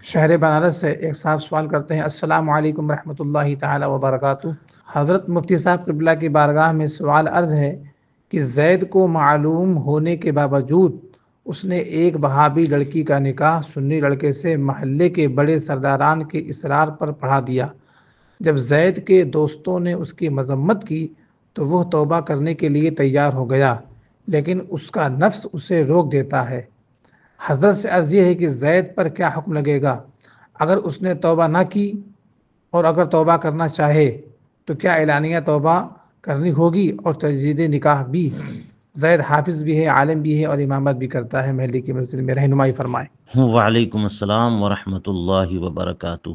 شہر بنارس سے ایک صاحب سوال کرتے ہیں، السلام علیکم ورحمۃ اللہ تعالی وبرکاتہ۔ حضرت مفتی صاحب قبلہ کی بارگاہ میں سوال عرض ہے کہ زید کو معلوم ہونے کے باوجود اس نے ایک وہابی لڑکی کا نکاح سنی لڑکے سے محلے کے بڑے سرداران کے اصرار پر پڑھا دیا۔ جب زید کے دوستوں نے اس کی مذمت کی تو وہ توبہ کرنے کے لیے تیار ہو گیا، لیکن اس کا نفس اسے روک دیتا ہے۔ حضرت سے عرض یہ ہے کہ زید پر کیا حکم لگے گا اگر اس نے توبہ نہ کی، اور اگر توبہ کرنا چاہے تو کیا اعلانیہ توبہ کرنی ہوگی اور تجدید نکاح بھی؟ زید حافظ بھی ہے، عالم بھی ہے اور امامت بھی کرتا ہے، محلے کی مسجد میں، رہنمائی فرمائیں۔ وعلیکم السلام ورحمۃ اللہ وبرکاتہ۔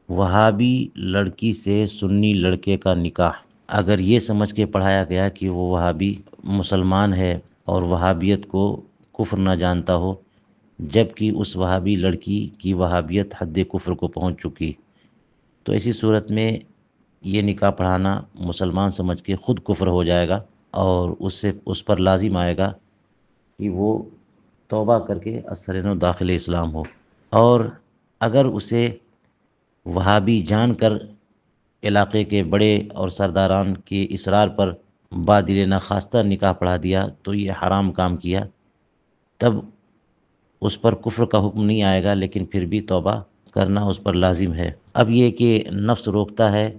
وہابی لڑکی سے سنی لڑکے کا نکاح، اگر یہ سمجھ کے پڑھایا گیا کہ وہ وہابی مسلمان ہے اور وہابیت کو کفر نہ جانتا ہو، جبکہ اس وہابی لڑکی کی وہابیت حد کفر کو پہنچ چکی، تو ایسی صورت میں یہ نکاح پڑھانا مسلمان سمجھ کے خود کفر ہو جائے گا، اور اس پر لازم آئے گا کہ وہ توبہ کر کے اثر نو داخل اسلام ہو۔ اور اگر اسے وہابی جان کر علاقے کے بڑے اور سرداران کے اصرار پر بادل نخواستہ نکاح پڑھا دیا تو یہ حرام کام کیا، تب اس پر کفر کا حکم نہیں آئے گا، لیکن پھر بھی توبہ کرنا اس پر لازم ہے۔ اب یہ کہ نفس روکتا ہے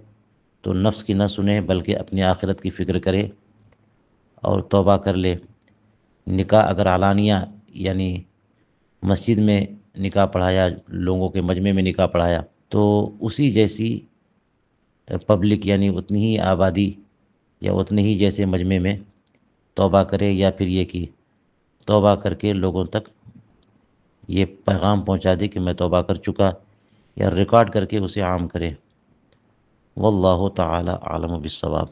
تو نفس کی نہ سنے، بلکہ اپنی آخرت کی فکر کرے اور توبہ کر لے۔ نکاح اگر علانیہ یعنی مسجد میں نکاح پڑھایا، لوگوں کے مجمع میں نکاح پڑھایا، تو اسی جیسی پبلک یعنی اتنی ہی آبادی یا اتنے ہی جیسے مجمع میں توبہ کرے، یا پھر یہ کہ توبہ کر کے لوگوں تک یہ پیغام پہنچا دے کہ میں توبہ کر چکا، یا ریکارڈ کر کے اسے عام کرے۔ واللہ تعالی عالم بالصواب۔